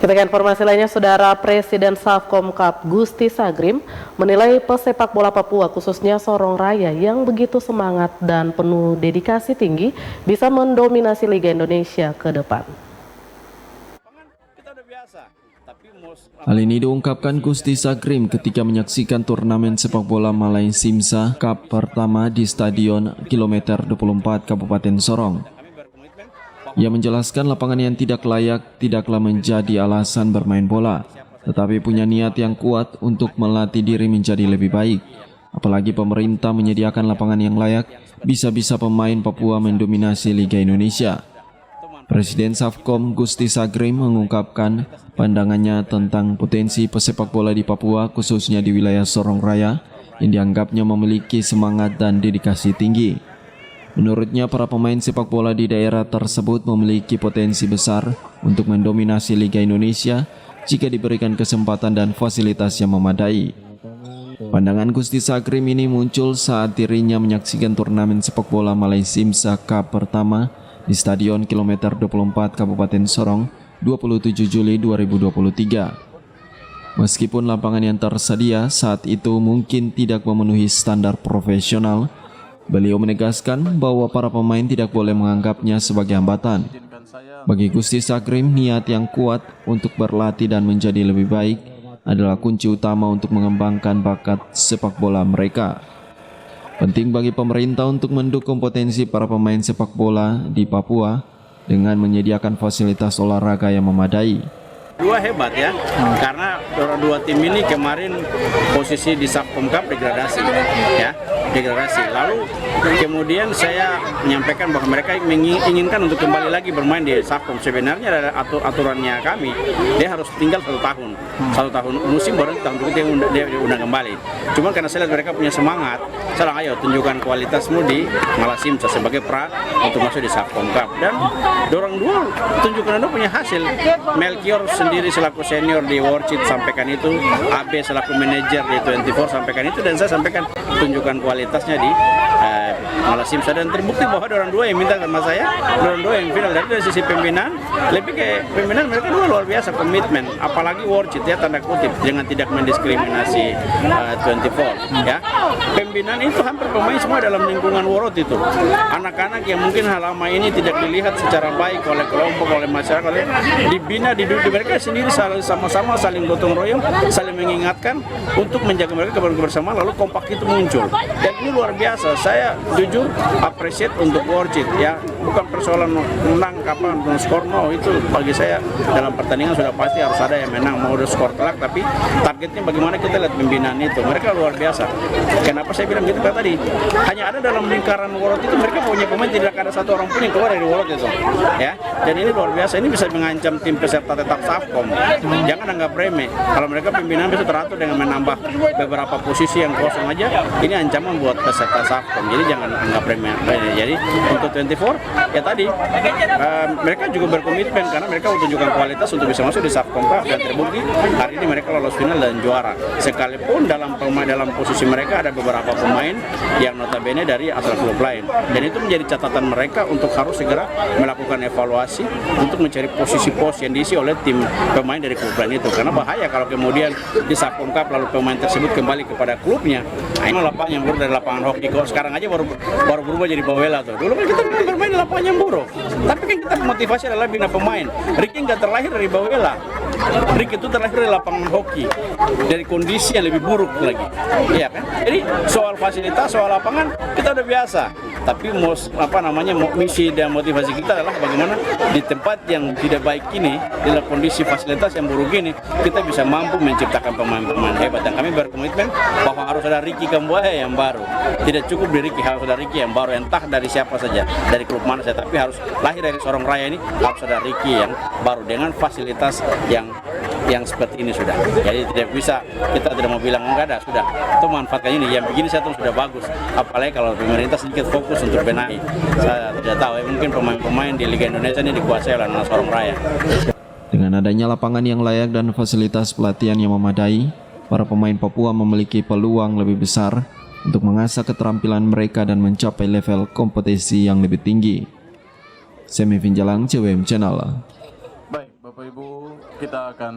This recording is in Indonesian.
Kita ke informasi lainnya, Saudara. Presiden Safkom Cup Gusti Sagrim menilai pesepak bola Papua khususnya Sorong Raya yang begitu semangat dan penuh dedikasi tinggi bisa mendominasi Liga Indonesia ke depan. Hal ini diungkapkan Gusti Sagrim ketika menyaksikan turnamen sepak bola Malai Simsa Cup pertama di Stadion Kilometer 24 Kabupaten Sorong. Ia menjelaskan lapangan yang tidak layak tidaklah menjadi alasan bermain bola, tetapi punya niat yang kuat untuk melatih diri menjadi lebih baik. Apalagi pemerintah menyediakan lapangan yang layak, bisa-bisa pemain Papua mendominasi Liga Indonesia. Presiden Safkom Gusti Sagrim mengungkapkan pandangannya tentang potensi pesepak bola di Papua, khususnya di wilayah Sorong Raya, yang dianggapnya memiliki semangat dan dedikasi tinggi. Menurutnya, para pemain sepak bola di daerah tersebut memiliki potensi besar untuk mendominasi Liga Indonesia jika diberikan kesempatan dan fasilitas yang memadai. Pandangan Gusti Sagrim ini muncul saat dirinya menyaksikan turnamen sepak bola Malai Simsa Cup pertama di Stadion Kilometer 24 Kabupaten Sorong 27 Juli 2023. Meskipun lapangan yang tersedia saat itu mungkin tidak memenuhi standar profesional, beliau menegaskan bahwa para pemain tidak boleh menganggapnya sebagai hambatan. Bagi Gusti Sagrim, niat yang kuat untuk berlatih dan menjadi lebih baik adalah kunci utama untuk mengembangkan bakat sepak bola mereka. Penting bagi pemerintah untuk mendukung potensi para pemain sepak bola di Papua dengan menyediakan fasilitas olahraga yang memadai. Dua hebat ya, karena dua tim ini kemarin posisi di Safkom Cup degradasi, ya, degradasi. Lalu kemudian saya menyampaikan bahwa mereka menginginkan untuk kembali lagi bermain di Safkom. Sebenarnya ada aturannya kami, dia harus tinggal 1 tahun, 1 tahun musim baru tahun berikutnya dia udah kembali. Cuma karena saya lihat mereka punya semangat, saya bilang ayo tunjukkan kualitasmu di Malai Simsa sebagai pra untuk masuk di Safkom Cup. Dan dorong dua tunjukkan punya hasil. Melchior sendiri selaku senior di World sampaikan itu, AB selaku manajer di 24 sampaikan itu, dan saya sampaikan tunjukkan kualitasnya di Malai Simsa, dan terbukti bahwa orang dua yang minta sama saya, orang dua yang final. Dari sisi pembinaan, lebih ke pembinaan mereka dua luar biasa komitmen, apalagi World ya, tanda kutip, dengan tidak mendiskriminasi 24 ya. Pembinaan itu hampir pemain semua dalam lingkungan World itu, anak-anak yang mungkin lama ini tidak dilihat secara baik oleh kelompok, oleh masyarakat, dibina, dididik mereka sendiri sama-sama saling gotong royong, saling mengingatkan untuk menjaga mereka kebersamaan, lalu kompak itu muncul. Dan ini luar biasa. Saya jujur appreciate untuk World ya, bukan persoalan menang kapan skor, no, itu bagi saya dalam pertandingan sudah pasti harus ada yang menang, mau udah skor telak, tapi targetnya bagaimana kita lihat pembinaan itu. Mereka luar biasa. Kenapa saya bilang gitu kan tadi? Hanya ada dalam lingkaran World itu mereka punya pemain, tidak ada satu orang pun yang keluar dari World itu, ya. Dan ini luar biasa. Ini bisa mengancam tim peserta tetap Safkom. Jangan anggap remeh. Kalau mereka pembinaan bisa teratur dengan menambah beberapa posisi yang kosong aja, ini ancaman buat peserta Safkom. Jadi jangan anggap remeh. Jadi untuk 24 ya tadi mereka juga berkomitmen karena mereka menunjukkan kualitas untuk bisa masuk di Safkom Cup, dan terbukti hari ini mereka lolos final dan juara. Sekalipun dalam posisi mereka ada beberapa pemain yang notabene dari asal klub lain, dan itu menjadi catatan mereka untuk harus segera melakukan evaluasi untuk mencari posisi-pos yang diisi oleh tim pemain dari klub lain itu, karena bahaya kalau kemudian di Safkom Cup lalu pemain tersebut kembali kepada klubnya. Nah, ini lapangan yang buruk dari lapangan hoki. Kok sekarang aja baru berubah jadi Bawela tuh. Dulu kan kita bermain di lapangan yang buruk, tapi kan kita motivasi adalah bina pemain. Ricky nggak terlahir dari Bawela, Ricky itu terlahir dari lapangan hoki, dari kondisi yang lebih buruk lagi, iya kan? Jadi soal fasilitas, soal lapangan kita udah biasa, tapi misi dan motivasi kita adalah bagaimana di tempat yang tidak baik ini, dalam kondisi fasilitas yang buruk ini, kita bisa mampu menciptakan pemain-pemain hebat. Dan kami berkomitmen bahwa harus ada Ricky Kambuaya yang baru, tidak cukup di Ricky, harus ada Ricky yang baru, entah dari siapa saja, dari klub mana saja, tapi harus lahir dari Sorong Raya ini, harus ada Ricky yang baru dengan fasilitas yang seperti ini sudah. Jadi tidak bisa, kita tidak mau bilang enggak ada, sudah itu manfaatkan ini, yang begini saya tuh sudah bagus. Apalagi kalau pemerintah sedikit fokus untuk benahi. Saya tidak tahu, mungkin pemain-pemain di Liga Indonesia ini dikuasai oleh anak Sorong Raya. Dengan adanya lapangan yang layak dan fasilitas pelatihan yang memadai, para pemain Papua memiliki peluang lebih besar untuk mengasah keterampilan mereka dan mencapai level kompetisi yang lebih tinggi. Semi Finjalang, CWM Channel. Baik, Bapak Ibu. kita akan